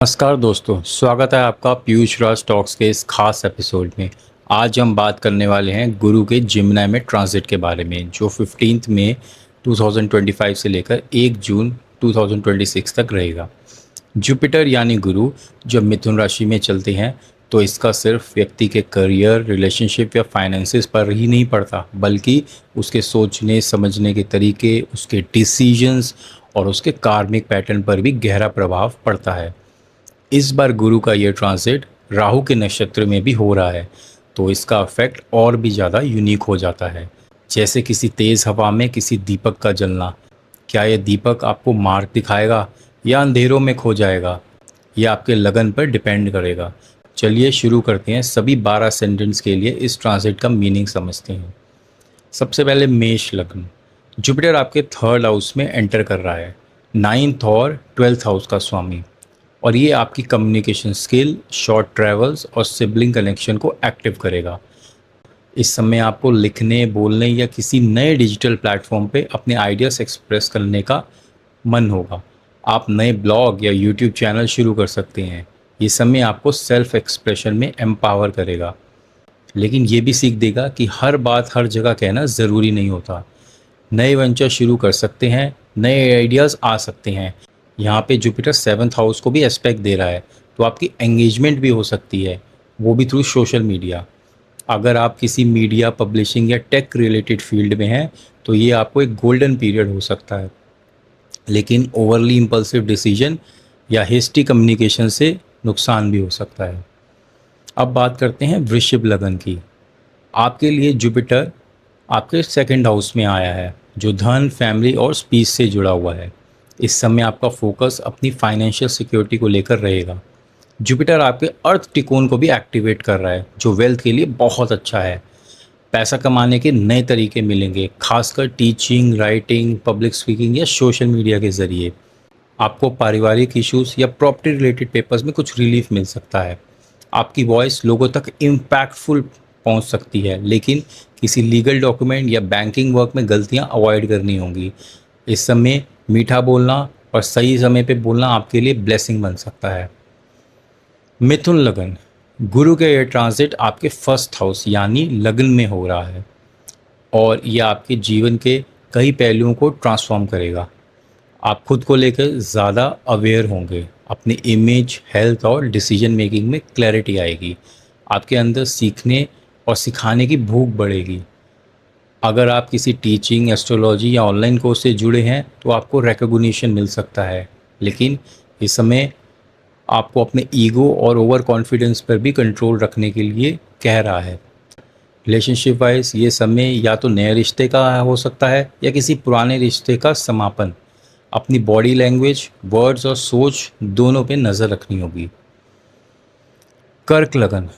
नमस्कार दोस्तों, स्वागत है आपका पीयूष राज टॉक्स के इस खास एपिसोड में। आज हम बात करने वाले हैं गुरु के जिमिनी में ट्रांजिट के बारे में, जो 15 मई 2025 से लेकर 1 जून 2026 तक रहेगा। जुपिटर यानी गुरु जब मिथुन राशि में चलते हैं तो इसका सिर्फ व्यक्ति के करियर, रिलेशनशिप या फाइनेंसिस पर ही नहीं पड़ता, बल्कि उसके सोचने समझने के तरीके, उसके डिसीजंस और उसके कार्मिक पैटर्न पर भी गहरा प्रभाव पड़ता है। इस बार गुरु का ये ट्रांजिट राहु के नक्षत्र में भी हो रहा है, तो इसका इफेक्ट और भी ज़्यादा यूनिक हो जाता है। जैसे किसी तेज़ हवा में किसी दीपक का जलना। क्या यह दीपक आपको मार्ग दिखाएगा या अंधेरों में खो जाएगा, यह आपके लगन पर डिपेंड करेगा। चलिए शुरू करते हैं। सभी 12 सेंटेंस के लिए इस ट्रांजिट का मीनिंग समझते हैं। सबसे पहले मेष लग्न। जुपिटर आपके 3rd हाउस में एंटर कर रहा है, 9th और 12th हाउस का स्वामी, और ये आपकी कम्युनिकेशन स्किल, शॉर्ट ट्रैवल्स और सिबलिंग कनेक्शन को एक्टिव करेगा। इस समय आपको लिखने, बोलने या किसी नए डिजिटल प्लेटफॉर्म पे अपने आइडियाज़ एक्सप्रेस करने का मन होगा। आप नए ब्लॉग या यूट्यूब चैनल शुरू कर सकते हैं। ये समय आपको सेल्फ एक्सप्रेशन में एम्पावर करेगा, लेकिन ये भी सीख देगा कि हर बात हर जगह कहना ज़रूरी नहीं होता। नए वेंचर शुरू कर सकते हैं, नए आइडियाज़ आ सकते हैं। यहाँ पे जुपिटर 7th हाउस को भी एस्पेक्ट दे रहा है, तो आपकी एंगेजमेंट भी हो सकती है, वो भी थ्रू सोशल मीडिया। अगर आप किसी मीडिया, पब्लिशिंग या टेक रिलेटेड फील्ड में हैं तो ये आपको एक गोल्डन पीरियड हो सकता है, लेकिन ओवरली इम्पल्सिव डिसीजन या हेस्टी कम्युनिकेशन से नुकसान भी हो सकता है। अब बात करते हैं वृश्चिक लगन की। आपके लिए जुपिटर आपके 2nd हाउस में आया है, जो धन, फैमिली और स्पीच से जुड़ा हुआ है। इस समय आपका फोकस अपनी फाइनेंशियल सिक्योरिटी को लेकर रहेगा। जुपिटर आपके अर्थ त्रिकोण को भी एक्टिवेट कर रहा है, जो वेल्थ के लिए बहुत अच्छा है। पैसा कमाने के नए तरीके मिलेंगे, खासकर टीचिंग, राइटिंग, पब्लिक स्पीकिंग या सोशल मीडिया के ज़रिए। आपको पारिवारिक इश्यूज या प्रॉपर्टी रिलेटेड पेपर्स में कुछ रिलीफ मिल सकता है। आपकी वॉइस लोगों तक इम्पैक्टफुल पहुंच सकती है, लेकिन किसी लीगल डॉक्यूमेंट या बैंकिंग वर्क में गलतियां अवॉइड करनी होंगी। इस समय मीठा बोलना और सही समय पे बोलना आपके लिए ब्लेसिंग बन सकता है। मिथुन लगन। गुरु के ये ट्रांजिट आपके 1st हाउस यानी लग्न में हो रहा है, और यह आपके जीवन के कई पहलुओं को ट्रांसफॉर्म करेगा। आप खुद को लेकर ज़्यादा अवेयर होंगे, अपनी इमेज, हेल्थ और डिसीजन मेकिंग में क्लैरिटी आएगी। आपके अंदर सीखने और सिखाने की भूख बढ़ेगी। अगर आप किसी टीचिंग, एस्ट्रोलॉजी या ऑनलाइन कोर्स से जुड़े हैं तो आपको रिकॉग्निशन मिल सकता है, लेकिन इस समय आपको अपने ईगो और ओवर कॉन्फिडेंस पर भी कंट्रोल रखने के लिए कह रहा है। रिलेशनशिप वाइज ये समय या तो नए रिश्ते का हो सकता है या किसी पुराने रिश्ते का समापन। अपनी बॉडी लैंग्वेज, वर्ड्स और सोच दोनों पे नज़र रखनी होगी। कर्क लगन।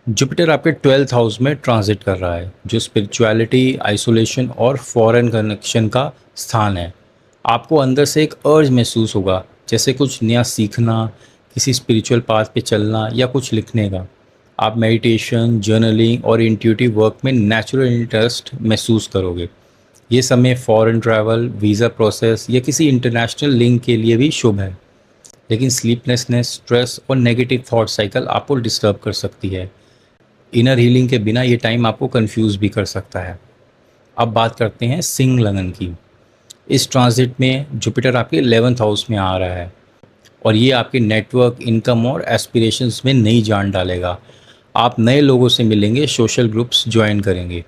जुपिटर आपके 12th हाउस में ट्रांजिट कर रहा है, जो स्पिरिचुअलिटी, आइसोलेशन और फॉरेन कनेक्शन का स्थान है। आपको अंदर से एक अर्ज महसूस होगा, जैसे कुछ नया सीखना, किसी स्पिरिचुअल पाथ पे चलना या कुछ लिखने का। आप मेडिटेशन, जर्नलिंग और इंट्यूटिव वर्क में नेचुरल इंटरेस्ट महसूस करोगे। ये समय फॉरेन ट्रैवल, वीज़ा प्रोसेस या किसी इंटरनेशनल लिंक के लिए भी शुभ है, लेकिन स्लीपलेसनेस, स्ट्रेस और नेगेटिव थॉट साइकिल आपको डिस्टर्ब कर सकती है। इनर हीलिंग के बिना ये टाइम आपको कंफ्यूज भी कर सकता है। अब बात करते हैं सिंह लगन की। इस ट्रांजिट में जुपिटर आपके 11th हाउस में आ रहा है, और ये आपके नेटवर्क, इनकम और एस्पिरेशंस में नई जान डालेगा। आप नए लोगों से मिलेंगे, सोशल ग्रुप्स ज्वाइन करेंगे,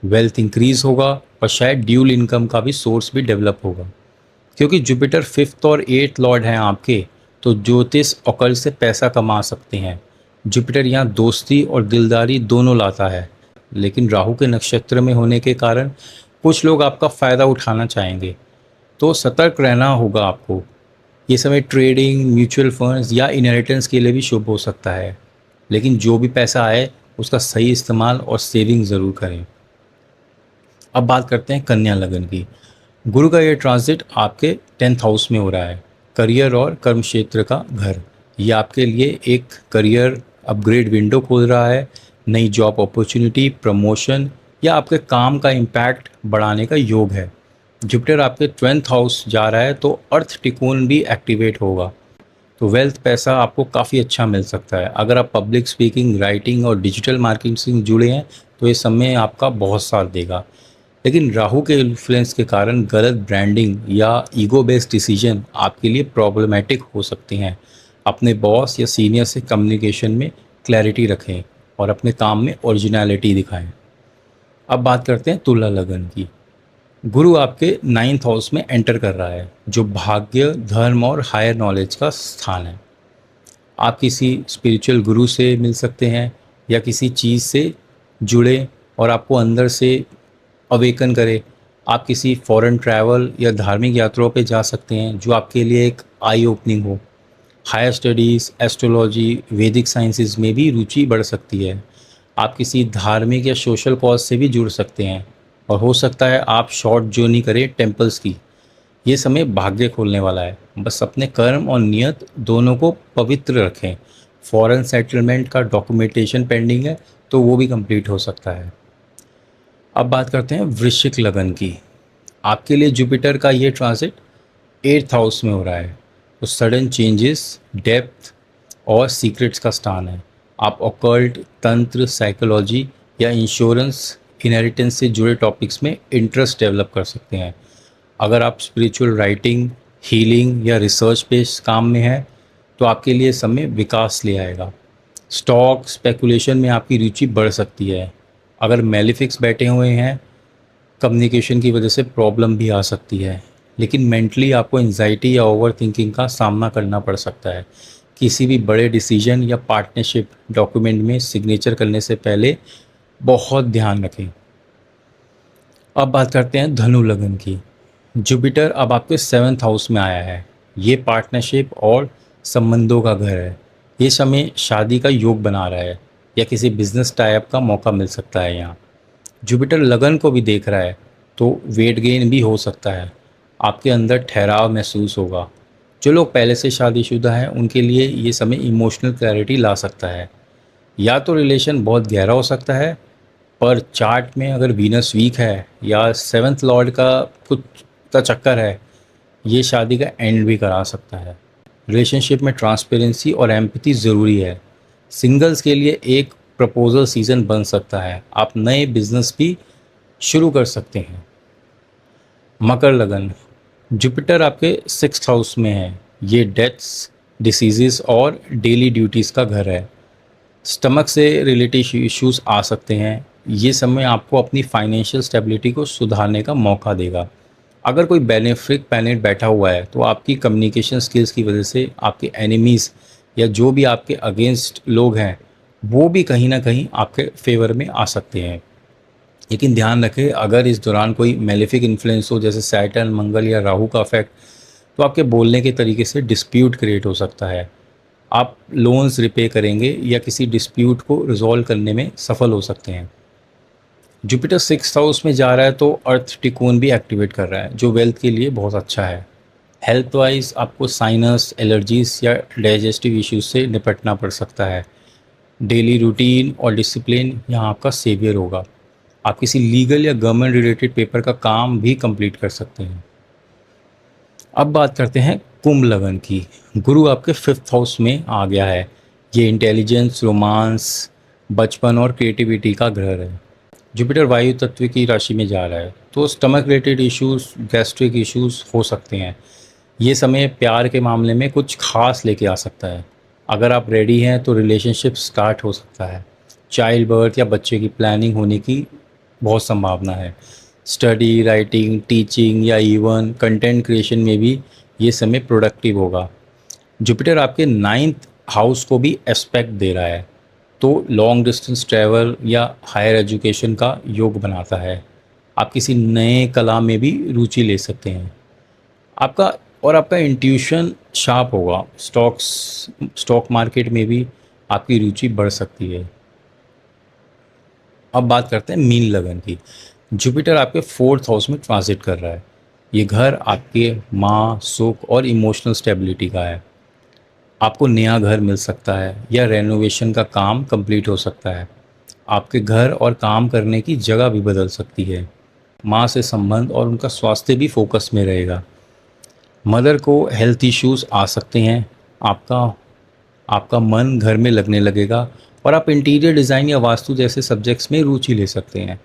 वेल्थ इंक्रीज होगा और शायद ड्यूल इनकम का भी सोर्स भी डेवलप होगा। क्योंकि जुपिटर 5th और 8th लॉर्ड हैं आपके, तो ज्योतिष ऑकल्ट से पैसा कमा सकते हैं। जुपिटर यहाँ दोस्ती और दिलदारी दोनों लाता है, लेकिन राहु के नक्षत्र में होने के कारण कुछ लोग आपका फ़ायदा उठाना चाहेंगे, तो सतर्क रहना होगा आपको। ये समय ट्रेडिंग, म्यूचुअल फंड्स या इनहेरिटेंस के लिए भी शुभ हो सकता है, लेकिन जो भी पैसा आए उसका सही इस्तेमाल और सेविंग ज़रूर करें। अब बात करते हैं कन्या लगन की। गुरु का ये ट्रांजिट आपके 10th हाउस में हो रहा है, करियर और कर्म क्षेत्र का घर। ये आपके लिए एक करियर अपग्रेड विंडो खोल रहा है। नई जॉब अपॉर्चुनिटी, प्रमोशन या आपके काम का इम्पैक्ट बढ़ाने का योग है। जुपिटर आपके 12th हाउस जा रहा है, तो अर्थ त्रिकोण भी एक्टिवेट होगा। तो वेल्थ पैसा आपको काफ़ी अच्छा मिल सकता है। अगर आप पब्लिक स्पीकिंग, राइटिंग और डिजिटल मार्केटिंग से जुड़े हैं तो ये समय आपका बहुत साथ देगा। लेकिन राहु के इन्फ्लुएंस के कारण गलत ब्रांडिंग या ईगो बेस्ड डिसीजन आपके लिए प्रॉब्लमेटिक हो सकते हैं। अपने बॉस या सीनियर से कम्युनिकेशन में क्लैरिटी रखें और अपने काम में ओरिजिनलिटी दिखाएं। अब बात करते हैं तुला लगन की। गुरु आपके नाइन्थ हाउस में एंटर कर रहा है, जो भाग्य, धर्म और हायर नॉलेज का स्थान है। आप किसी स्पिरिचुअल गुरु से मिल सकते हैं या किसी चीज़ से जुड़े और आपको अंदर से अवेकन करे। आप किसी फॉरेन ट्रैवल या धार्मिक यात्राओं पे जा सकते हैं जो आपके लिए एक आई ओपनिंग हो। हायर स्टडीज़, एस्ट्रोलॉजी, वैदिक साइंसेज में भी रुचि बढ़ सकती है। आप किसी धार्मिक या सोशल कॉज से भी जुड़ सकते हैं और हो सकता है आप शॉर्ट जर्नी करें टेम्पल्स की। ये समय भाग्य खोलने वाला है। बस अपने कर्म और नियत दोनों को पवित्र रखें। फॉरेन सेटलमेंट का डॉक्यूमेंटेशन पेंडिंग है तो वो भी कंप्लीट हो सकता है। अब बात करते हैं वृश्चिक लगन की। आपके लिए जुपिटर का ये ट्रांजिट 8th हाउस में हो रहा है, तो सडन चेंजेस, डेप्थ और सीक्रेट्स का स्थान है। आप ऑकल्ट, तंत्र, साइकोलॉजी या इंश्योरेंस, इनहेरिटेंस से जुड़े टॉपिक्स में इंटरेस्ट डेवलप कर सकते हैं। अगर आप स्पिरिचुअल राइटिंग, हीलिंग या रिसर्च बेस्ड काम में हैं तो आपके लिए समय विकास ले आएगा। स्टॉक स्पेकुलेशन में आपकी रुचि बढ़ सकती है। अगर मेलिफिक्स बैठे हुए हैं, कम्युनिकेशन की वजह से प्रॉब्लम भी आ सकती है, लेकिन मेंटली आपको एंजाइटी या ओवर थिंकिंग का सामना करना पड़ सकता है। किसी भी बड़े डिसीजन या पार्टनरशिप डॉक्यूमेंट में सिग्नेचर करने से पहले बहुत ध्यान रखें। अब बात करते हैं धनु लगन की। जुपिटर अब आपके 7th हाउस में आया है। ये पार्टनरशिप और संबंधों का घर है। ये समय शादी का योग बना रहा है या किसी बिजनेस टाइप का मौका मिल सकता है। यहाँ जुपिटर लगन को भी देख रहा है तो वेट गेन भी हो सकता है। आपके अंदर ठहराव महसूस होगा। जो लोग पहले से शादीशुदा हैं उनके लिए ये समय इमोशनल क्लैरिटी ला सकता है। या तो रिलेशन बहुत गहरा हो सकता है, पर चार्ट में अगर वीनस वीक है या 7th लॉर्ड का कुछ का चक्कर है, ये शादी का एंड भी करा सकता है। रिलेशनशिप में ट्रांसपेरेंसी और एम्पैथी ज़रूरी है। सिंगल्स के लिए एक प्रपोजल सीज़न बन सकता है। आप नए बिजनेस भी शुरू कर सकते हैं। मकर लगन। जुपिटर आपके 6th हाउस में है। ये डेथ्स, डिसीज़ और डेली ड्यूटीज़ का घर है। स्टमक से रिलेटेड इश्यूज आ सकते हैं। ये समय आपको अपनी फाइनेंशियल स्टेबिलिटी को सुधारने का मौका देगा। अगर कोई बेनिफिक प्लैनेट बैठा हुआ है तो आपकी कम्युनिकेशन स्किल्स की वजह से आपके एनिमीज़ या जो भी आपके अगेंस्ट लोग हैं वो भी कहीं ना कहीं आपके फेवर में आ सकते हैं। लेकिन ध्यान रखें, अगर इस दौरान कोई मेलेफिक इन्फ्लुएंस हो जैसे सैटर्न, मंगल या राहु का इफेक्ट, तो आपके बोलने के तरीके से डिस्प्यूट क्रिएट हो सकता है। आप लोन्स रिपे करेंगे या किसी डिस्प्यूट को रिजॉल्व करने में सफल हो सकते हैं। जुपिटर 6th हाउस में जा रहा है तो अर्थ टिकोन भी एक्टिवेट कर रहा है, जो वेल्थ के लिए बहुत अच्छा है। हेल्थ वाइज आपको साइनस, एलर्जीज या डाइजेस्टिव इश्यूज से निपटना पड़ सकता है। डेली रूटीन और डिसिप्लिन यहाँ आपका सेवियर होगा। आप किसी लीगल या गवर्नमेंट रिलेटेड पेपर का काम भी कंप्लीट कर सकते हैं। अब बात करते हैं कुंभ लगन की। गुरु आपके 5th हाउस में आ गया है। ये इंटेलिजेंस, रोमांस, बचपन और क्रिएटिविटी का घर है। जुपिटर वायु तत्व की राशि में जा रहा है तो stomach related issues, gastric issues हो सकते हैं। ये समय प्यार के मामले में कुछ खास लेके आ सकता है। अगर आप रेडी हैं तो रिलेशनशिप स्टार्ट हो सकता है। चाइल्ड बर्थ या बच्चे की प्लानिंग होने की बहुत संभावना है। स्टडी, राइटिंग, टीचिंग या इवन कंटेंट क्रिएशन में भी ये समय प्रोडक्टिव होगा। जुपिटर आपके 9th हाउस को भी एस्पेक्ट दे रहा है तो लॉन्ग डिस्टेंस ट्रैवल या हायर एजुकेशन का योग बनाता है। आप किसी नए कला में भी रुचि ले सकते हैं। आपका इंट्यूशन शार्प होगा। स्टॉक मार्केट में भी आपकी रुचि बढ़ सकती है। अब बात करते हैं मीन लगन की। जुपिटर आपके 4th हाउस में ट्रांजिट कर रहा है। ये घर आपके माँ, सुख और इमोशनल स्टेबिलिटी का है। आपको नया घर मिल सकता है या रेनोवेशन का काम कंप्लीट हो सकता है। आपके घर और काम करने की जगह भी बदल सकती है। माँ से संबंध और उनका स्वास्थ्य भी फोकस में रहेगा। मदर को हेल्थ इश्यूज आ सकते हैं। आपका आपका मन घर में लगने लगेगा और आप इंटीरियर डिज़ाइन या वास्तु जैसे सब्जेक्ट्स में रुचि ले सकते हैं।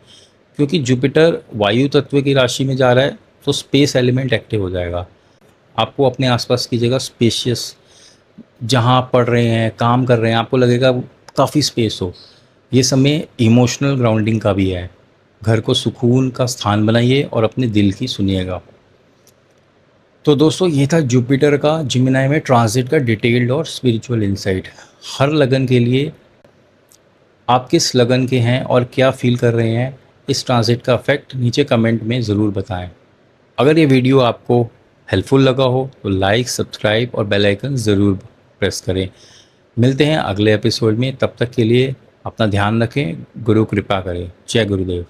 क्योंकि जुपिटर वायु तत्व की राशि में जा रहा है तो स्पेस एलिमेंट एक्टिव हो जाएगा। आपको अपने आसपास की जगह स्पेशियस, जहाँ आप पढ़ रहे हैं, काम कर रहे हैं, आपको लगेगा काफ़ी स्पेस हो। ये समय इमोशनल ग्राउंडिंग का भी है। घर को सुकून का स्थान बनाइए और अपने दिल की सुनिएगा। तो दोस्तों, ये था जुपिटर का जिमिनाई में ट्रांजिट का डिटेल्ड और स्पिरिचुअल इंसाइट। हर लगन के लिए आप किस लगन के हैं और क्या फील कर रहे हैं, इस ट्रांजिट का इफेक्ट नीचे कमेंट में ज़रूर बताएं। अगर ये वीडियो आपको हेल्पफुल लगा हो तो लाइक, सब्सक्राइब और बेल आइकन ज़रूर प्रेस करें। मिलते हैं अगले एपिसोड में, तब तक के लिए अपना ध्यान रखें, गुरु कृपा करें। जय गुरुदेव।